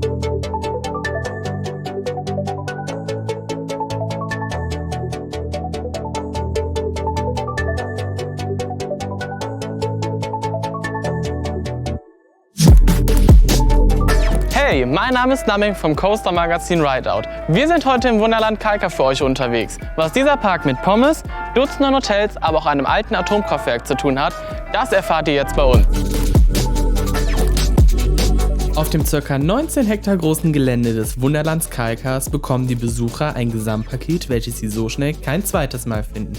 Hey, mein Name ist Naming vom Coaster Magazin Rideout. Wir sind heute im Wunderland Kalka für euch unterwegs. Was dieser Park mit Pommes, Dutzenden Hotels, aber auch einem alten Atomkraftwerk zu tun hat, das erfahrt ihr jetzt bei uns. Auf dem ca. 19 Hektar großen Gelände des Wunderlands Kalkas bekommen die Besucher ein Gesamtpaket, welches sie so schnell kein zweites Mal finden.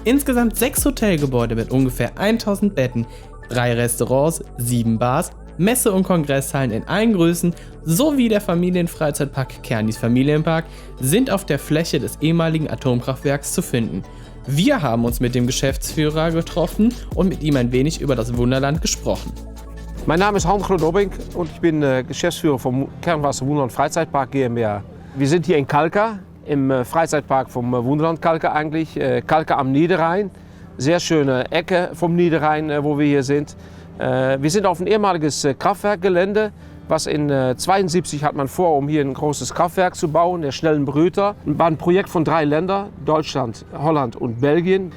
Insgesamt 6 Hotelgebäude mit ungefähr 1000 Betten, 3 Restaurants, 7 Bars, Messe- und Kongresshallen in allen Größen sowie der Familienfreizeitpark Kernis Familienpark sind auf der Fläche des ehemaligen Atomkraftwerks zu finden. Wir haben uns mit dem Geschäftsführer getroffen und mit ihm ein wenig über das Wunderland gesprochen. Mein Name ist Hans Glodobink und ich bin Geschäftsführer vom Kernwasser Wunderland Freizeitpark GmbH. Wir sind hier in Kalka, im Freizeitpark vom Wunderland Kalka eigentlich. Kalka am Niederrhein, sehr schöne Ecke vom Niederrhein, wo wir hier sind. Wir sind auf ein ehemaliges Kraftwerkgelände, was in 1972 hat man vor, um hier ein großes Kraftwerk zu bauen, der Schnellenbrüter. War ein Projekt von 3 Ländern, Deutschland, Holland und Belgien.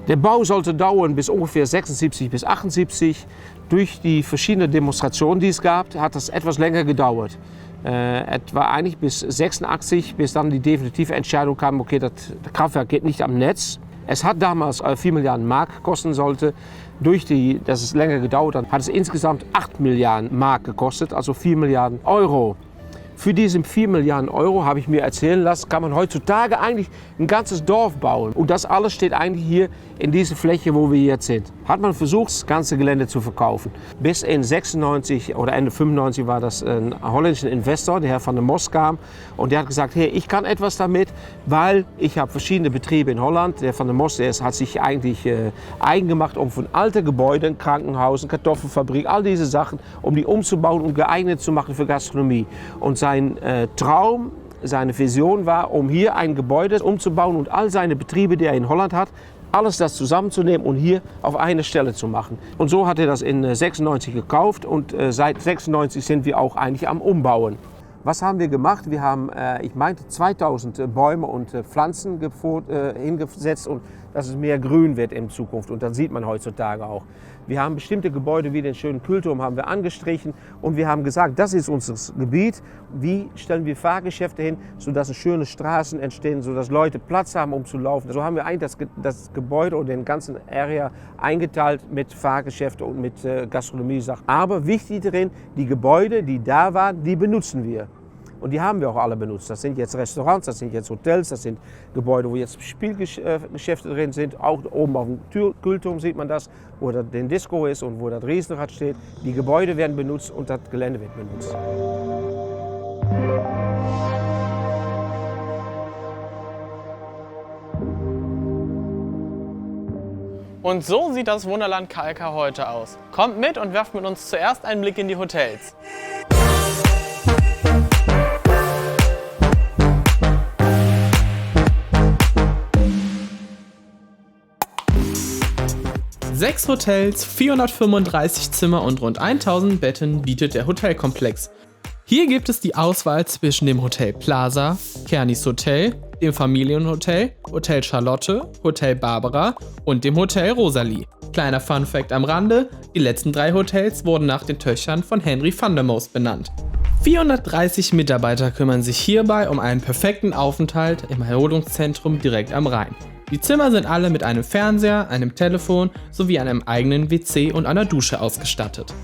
Der Bau sollte dauern bis ungefähr 76 bis 78. Durch die verschiedenen Demonstrationen, die es gab, hat das etwas länger gedauert. Etwa eigentlich bis 86, bis dann die definitive Entscheidung kam, okay, das Kraftwerk geht nicht am Netz. Es hat damals 4 Milliarden Mark kosten sollte. Dass es länger gedauert hat, hat es insgesamt 8 Milliarden Mark gekostet, also 4 Milliarden Euro. Für diese 4 Milliarden Euro, habe ich mir erzählen lassen, kann man heutzutage eigentlich ein ganzes Dorf bauen. Und das alles steht eigentlich hier in dieser Fläche, wo wir jetzt sind. Hat man versucht, das ganze Gelände zu verkaufen. Bis in 96 oder Ende 95 war das ein holländischer Investor, der Herr van der Mos kam. Und der hat gesagt, hey, ich kann etwas damit, weil ich habe verschiedene Betriebe in Holland. Der van der Mos hat sich eigentlich eigen gemacht, um von alten Gebäuden, Krankenhausen, Kartoffelfabrik, all diese Sachen, um die umzubauen und geeignet zu machen für Gastronomie. Und sein Traum, seine Vision war, um hier ein Gebäude umzubauen und all seine Betriebe, die er in Holland hat, alles das zusammenzunehmen und hier auf eine Stelle zu machen. Und so hat er das in 96 gekauft und seit 96 sind wir auch eigentlich am Umbauen. Was haben wir gemacht? Wir haben, ich meinte, 2000 Bäume und Pflanzen hingesetzt und dass es mehr grün wird in Zukunft. Und das sieht man heutzutage auch. Wir haben bestimmte Gebäude wie den schönen Kühlturm haben wir angestrichen und wir haben gesagt, das ist unser Gebiet. Wie stellen wir Fahrgeschäfte hin, sodass schöne Straßen entstehen, sodass Leute Platz haben, um zu laufen. So haben wir eigentlich das Gebäude oder den ganzen Area eingeteilt mit Fahrgeschäfte und mit Gastronomie-Sachen. Aber wichtig darin, die Gebäude, die da waren, die benutzen wir. Und die haben wir auch alle benutzt. Das sind jetzt Restaurants, das sind jetzt Hotels, das sind Gebäude, wo jetzt Spielgeschäfte drin sind. Auch oben auf dem Kühlturm sieht man das, wo da den Disco ist und wo das Riesenrad steht. Die Gebäude werden benutzt und das Gelände wird benutzt. Und so sieht das Wunderland Kalka heute aus. Kommt mit und werft mit uns zuerst einen Blick in die Hotels. Sechs Hotels, 435 Zimmer und rund 1000 Betten bietet der Hotelkomplex. Hier gibt es die Auswahl zwischen dem Hotel Plaza, Kernis Hotel, dem Familienhotel, Hotel Charlotte, Hotel Barbara und dem Hotel Rosalie. Kleiner Funfact am Rande, die letzten 3 Hotels wurden nach den Töchtern von Henry van der Moos benannt. 430 Mitarbeiter kümmern sich hierbei um einen perfekten Aufenthalt im Erholungszentrum direkt am Rhein. Die Zimmer sind alle mit einem Fernseher, einem Telefon sowie einem eigenen WC und einer Dusche ausgestattet.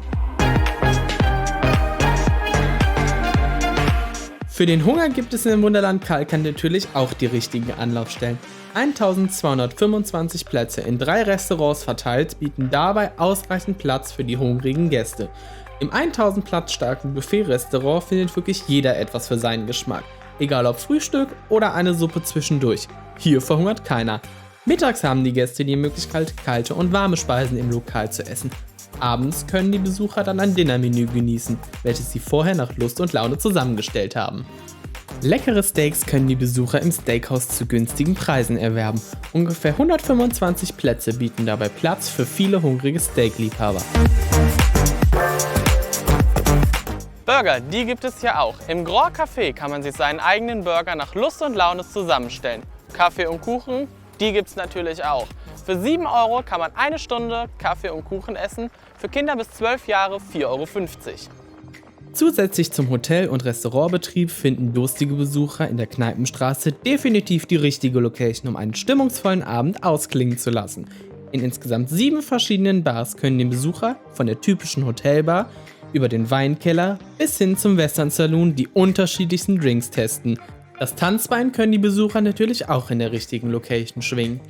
Für den Hunger gibt es im Wunderland Kalka natürlich auch die richtigen Anlaufstellen. 1225 Plätze in 3 Restaurants verteilt bieten dabei ausreichend Platz für die hungrigen Gäste. Im 1000 Platz starken Buffet-Restaurant findet wirklich jeder etwas für seinen Geschmack. Egal ob Frühstück oder eine Suppe zwischendurch. Hier verhungert keiner. Mittags haben die Gäste die Möglichkeit, kalte und warme Speisen im Lokal zu essen. Abends können die Besucher dann ein Dinnermenü genießen, welches sie vorher nach Lust und Laune zusammengestellt haben. Leckere Steaks können die Besucher im Steakhouse zu günstigen Preisen erwerben. Ungefähr 125 Plätze bieten dabei Platz für viele hungrige Steakliebhaber. Burger, die gibt es hier auch. Im Grand Café kann man sich seinen eigenen Burger nach Lust und Laune zusammenstellen. Kaffee und Kuchen, die gibt es natürlich auch. Für 7 € kann man eine Stunde Kaffee und Kuchen essen, für Kinder bis 12 Jahre 4,50 €. Zusätzlich zum Hotel- und Restaurantbetrieb finden durstige Besucher in der Kneipenstraße definitiv die richtige Location, um einen stimmungsvollen Abend ausklingen zu lassen. In insgesamt 7 verschiedenen Bars können die Besucher von der typischen Hotelbar über den Weinkeller bis hin zum Western Saloon die unterschiedlichsten Drinks testen. Das Tanzbein können die Besucher natürlich auch in der richtigen Location schwingen.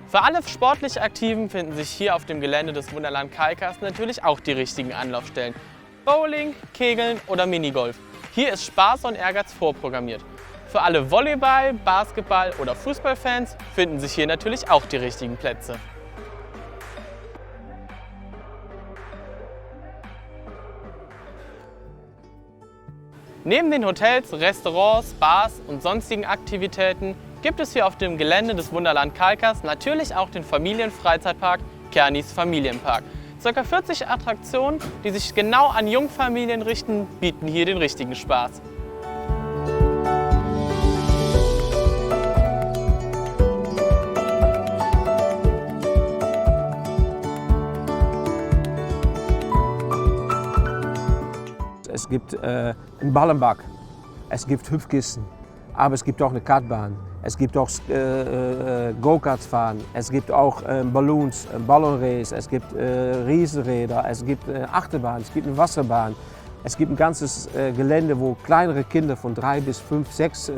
Für alle sportlich Aktiven finden sich hier auf dem Gelände des Wunderland Kalkars natürlich auch die richtigen Anlaufstellen. Bowling, Kegeln oder Minigolf. Hier ist Spaß und Ehrgeiz vorprogrammiert. Für alle Volleyball-, Basketball- oder Fußballfans finden sich hier natürlich auch die richtigen Plätze. Neben den Hotels, Restaurants, Bars und sonstigen Aktivitäten gibt es hier auf dem Gelände des Wunderland Kalkars natürlich auch den Familienfreizeitpark Kernis Familienpark. Ca. 40 Attraktionen, die sich genau an Jungfamilien richten, bieten hier den richtigen Spaß. Es gibt einen Ballenbak, es gibt Hüpfkissen, aber es gibt auch eine Kartbahn. Es gibt auch Go-Karts fahren, es gibt auch Balloons, Ballonrace, es gibt Riesenräder, es gibt Achterbahn, es gibt eine Wasserbahn. Es gibt ein ganzes Gelände, wo kleinere Kinder von 3 bis 5, 6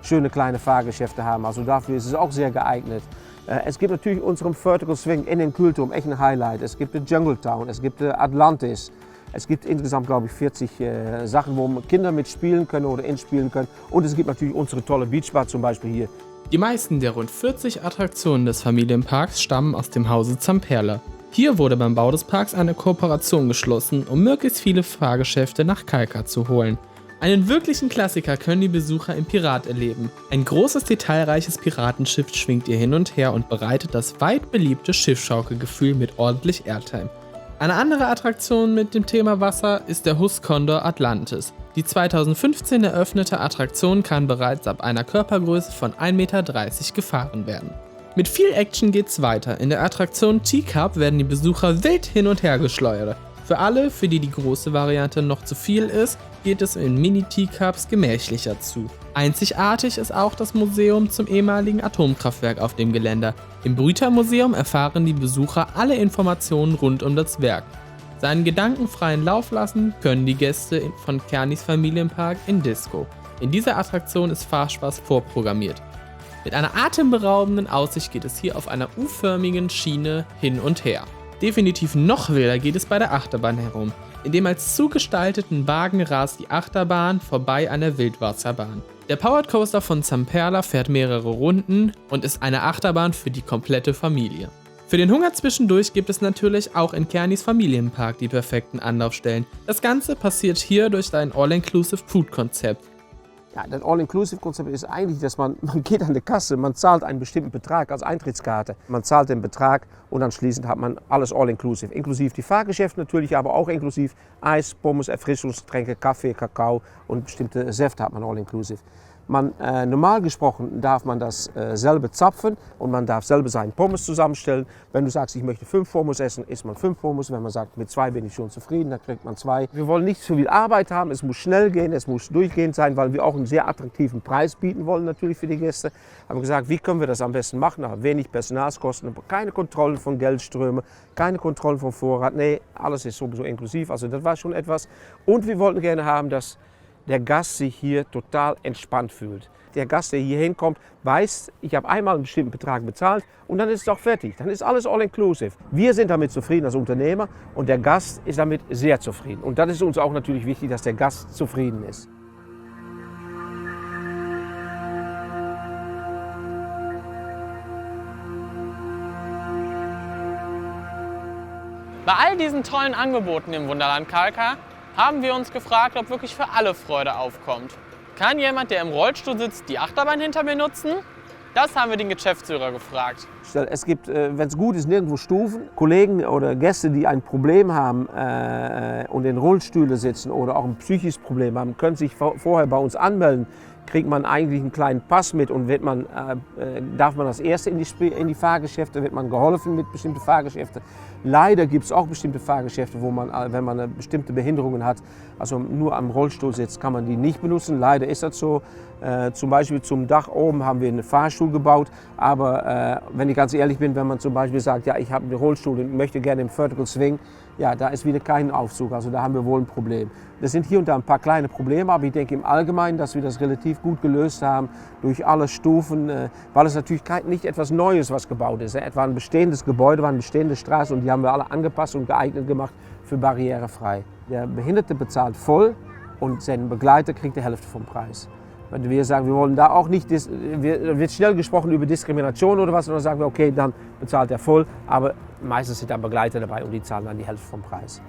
schöne kleine Fahrgeschäfte haben. Also dafür ist es auch sehr geeignet. Es gibt natürlich unseren Vertical Swing in den Kühlturm, echt ein Highlight. Es gibt Jungle Town, es gibt Atlantis. Es gibt insgesamt, glaube ich, 40 Sachen, wo Kinder mitspielen können oder inspielen können. Und es gibt natürlich unsere tolle Beachbar zum Beispiel hier. Die meisten der rund 40 Attraktionen des Familienparks stammen aus dem Hause Zamperla. Hier wurde beim Bau des Parks eine Kooperation geschlossen, um möglichst viele Fahrgeschäfte nach Kalkar zu holen. Einen wirklichen Klassiker können die Besucher im Pirat erleben. Ein großes, detailreiches Piratenschiff schwingt ihr hin und her und bereitet das weit beliebte Schiffschaukelgefühl mit ordentlich Airtime. Eine andere Attraktion mit dem Thema Wasser ist der Huskondor Atlantis. Die 2015 eröffnete Attraktion kann bereits ab einer Körpergröße von 1,30 Meter gefahren werden. Mit viel Action geht's weiter. In der Attraktion Teacup werden die Besucher wild hin und her geschleudert. Für alle, für die die große Variante noch zu viel ist, geht es in Mini-Teacups gemächlicher zu. Einzigartig ist auch das Museum zum ehemaligen Atomkraftwerk auf dem Gelände. Im Brüter-Museum erfahren die Besucher alle Informationen rund um das Werk. Seinen Gedanken freien Lauf lassen können die Gäste von Kernis Familienpark in Disco. In dieser Attraktion ist Fahrspaß vorprogrammiert. Mit einer atemberaubenden Aussicht geht es hier auf einer U-förmigen Schiene hin und her. Definitiv noch wilder geht es bei der Achterbahn herum. In dem als zugestalteten Wagen rast die Achterbahn vorbei an der Wildwasserbahn. Der Powered Coaster von Zamperla fährt mehrere Runden und ist eine Achterbahn für die komplette Familie. Für den Hunger zwischendurch gibt es natürlich auch in Kernis Familienpark die perfekten Anlaufstellen. Das Ganze passiert hier durch ein All-Inclusive-Food-Konzept. Ja, das All-Inclusive-Konzept ist eigentlich, dass man geht an die Kasse, man zahlt einen bestimmten Betrag als Eintrittskarte. Man zahlt den Betrag und anschließend hat man alles All-Inclusive. Inklusive die Fahrgeschäfte natürlich, aber auch inklusive Eis, Pommes, Erfrischungsgetränke, Kaffee, Kakao und bestimmte Säfte hat man All-Inclusive. Normal gesprochen darf man das selber zapfen und man darf selber seinen Pommes zusammenstellen. Wenn du sagst, ich möchte 5 Pommes essen, isst man 5 Pommes. Wenn man sagt, mit 2 bin ich schon zufrieden, dann kriegt man 2. Wir wollen nicht zu viel Arbeit haben, es muss schnell gehen, es muss durchgehend sein, weil wir auch einen sehr attraktiven Preis bieten wollen natürlich für die Gäste. Haben gesagt, wie können wir das am besten machen? Wenig Personalskosten, keine Kontrollen von Geldströmen, keine Kontrollen von Vorrat. Nee, alles ist sowieso inklusiv, also das war schon etwas. Und wir wollten gerne haben, dass der Gast sich hier total entspannt fühlt. Der Gast, der hier hinkommt, weiß, ich habe einmal einen bestimmten Betrag bezahlt und dann ist es auch fertig. Dann ist alles all-inclusive. Wir sind damit zufrieden als Unternehmer und der Gast ist damit sehr zufrieden. Und das ist uns auch natürlich wichtig, dass der Gast zufrieden ist. Bei all diesen tollen Angeboten im Wunderland Kalkar haben wir uns gefragt, ob wirklich für alle Freude aufkommt. Kann jemand, der im Rollstuhl sitzt, die Achterbahn hinter mir nutzen? Das haben wir den Geschäftsführer gefragt. Es gibt, wenn es gut ist, nirgendwo Stufen. Kollegen oder Gäste, die ein Problem haben und in Rollstühle sitzen oder auch ein psychisches Problem haben, können sich vorher bei uns anmelden. Kriegt man eigentlich einen kleinen Pass mit und darf man als Erste in die Fahrgeschäfte, wird man geholfen mit bestimmten Fahrgeschäften. Leider gibt es auch bestimmte Fahrgeschäfte, wo man, wenn man eine bestimmte Behinderungen hat, also nur am Rollstuhl sitzt, kann man die nicht benutzen. Leider ist das so. Zum Beispiel zum Dach oben haben wir einen Fahrstuhl gebaut, aber wenn ich ganz ehrlich bin, wenn man zum Beispiel sagt, ja, ich habe einen Rollstuhl und möchte gerne im Vertical Swing, ja, da ist wieder kein Aufzug, also da haben wir wohl ein Problem. Das sind hier und da ein paar kleine Probleme, aber ich denke im Allgemeinen, dass wir das relativ gut gelöst haben durch alle Stufen, weil es natürlich nicht etwas Neues, was gebaut ist. Es war ein bestehendes Gebäude, war eine bestehende Straße und die haben wir alle angepasst und geeignet gemacht für barrierefrei. Der Behinderte bezahlt voll und sein Begleiter kriegt die Hälfte vom Preis. Wenn wir sagen, wir wollen da auch nicht, wird schnell gesprochen über Diskrimination oder was, und dann sagen wir, okay, dann bezahlt er voll, aber meistens sind da Begleiter dabei und die zahlen dann die Hälfte vom Preis.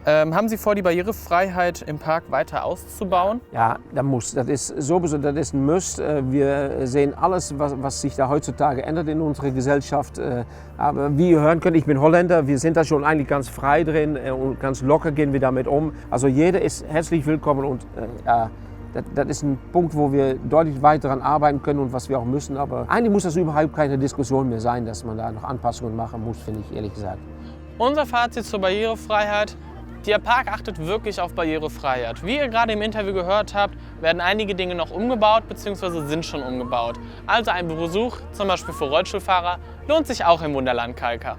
Haben Sie vor, die Barrierefreiheit im Park weiter auszubauen? Ja, das muss. Das ist sowieso, das ist ein Muss. Wir sehen alles, was sich da heutzutage ändert in unserer Gesellschaft. Aber wie ihr hören könnt, ich bin Holländer, wir sind da schon eigentlich ganz frei drin und ganz locker gehen wir damit um. Also jeder ist herzlich willkommen und das ist ein Punkt, wo wir deutlich weiter daran arbeiten können und was wir auch müssen. Aber eigentlich muss das überhaupt keine Diskussion mehr sein, dass man da noch Anpassungen machen muss, finde ich ehrlich gesagt. Unser Fazit zur Barrierefreiheit: Der Park achtet wirklich auf Barrierefreiheit. Wie ihr gerade im Interview gehört habt, werden einige Dinge noch umgebaut bzw. sind schon umgebaut. Also ein Besuch, zum Beispiel für Rollstuhlfahrer, lohnt sich auch im Wunderland Kalkar.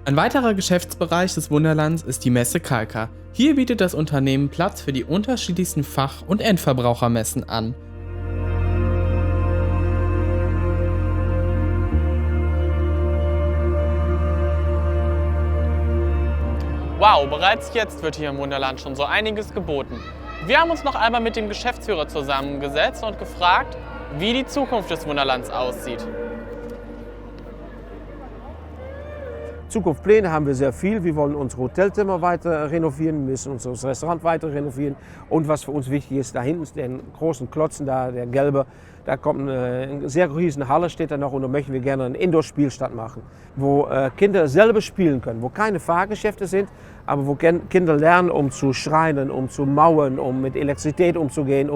Ein weiterer Geschäftsbereich des Wunderlands ist die Messe Kalkar. Hier bietet das Unternehmen Platz für die unterschiedlichsten Fach- und Endverbrauchermessen an. Wow, bereits jetzt wird hier im Wunderland schon so einiges geboten. Wir haben uns noch einmal mit dem Geschäftsführer zusammengesetzt und gefragt, wie die Zukunft des Wunderlands aussieht. Zukunftspläne haben wir sehr viel. Wir wollen unsere Hotelzimmer weiter renovieren, wir müssen unser Restaurant weiter renovieren. Und was für uns wichtig ist, da hinten ist der großen Klotzen da, der gelbe, da kommt eine sehr riesen Halle, steht da noch, und da möchten wir gerne einen Indoor-Spielstand machen, wo Kinder selber spielen können, wo keine Fahrgeschäfte sind, aber wo Kinder lernen, um zu schreinen, um zu mauern, um mit Elektrizität umzugehen,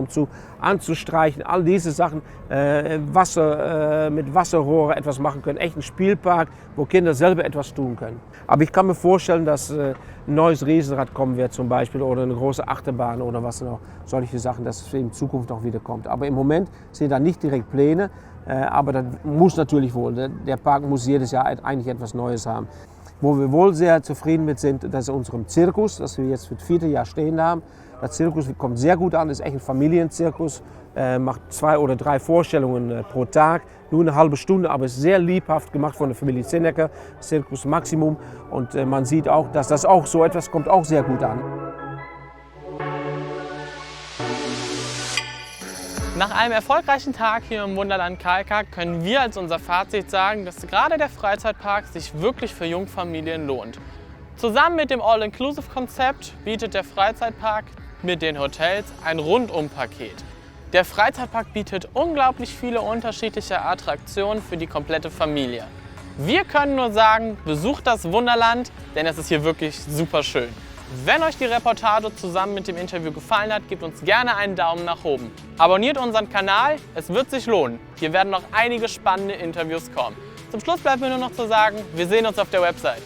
anzustreichen, all diese Sachen, mit Wasserrohre etwas machen können. Echt ein Spielpark, wo Kinder selber etwas tun können. Aber ich kann mir vorstellen, dass ein neues Riesenrad kommen wird zum Beispiel oder eine große Achterbahn oder was noch, solche Sachen, dass es in Zukunft noch wieder kommt. Aber im Moment sind da nicht direkt Pläne, aber das muss natürlich wohl. Der Park muss jedes Jahr eigentlich etwas Neues haben. Wo wir wohl sehr zufrieden mit sind, das ist unserem Zirkus, das wir jetzt für das 4. Jahr stehen haben. Der Zirkus kommt sehr gut an, ist echt ein Familienzirkus, macht 2 oder 3 Vorstellungen pro Tag, nur eine halbe Stunde, aber ist sehr liebhaft gemacht von der Familie Zinnecker, Circus Maximum. Und man sieht auch, dass das auch so etwas kommt auch sehr gut an. Nach einem erfolgreichen Tag hier im Wunderland Kalkar können wir als unser Fazit sagen, dass gerade der Freizeitpark sich wirklich für Jungfamilien lohnt. Zusammen mit dem All-Inclusive-Konzept bietet der Freizeitpark mit den Hotels ein Rundum-Paket. Der Freizeitpark bietet unglaublich viele unterschiedliche Attraktionen für die komplette Familie. Wir können nur sagen, besucht das Wunderland, denn es ist hier wirklich super schön. Wenn euch die Reportage zusammen mit dem Interview gefallen hat, gebt uns gerne einen Daumen nach oben. Abonniert unseren Kanal, es wird sich lohnen. Hier werden noch einige spannende Interviews kommen. Zum Schluss bleibt mir nur noch zu sagen, wir sehen uns auf der Website.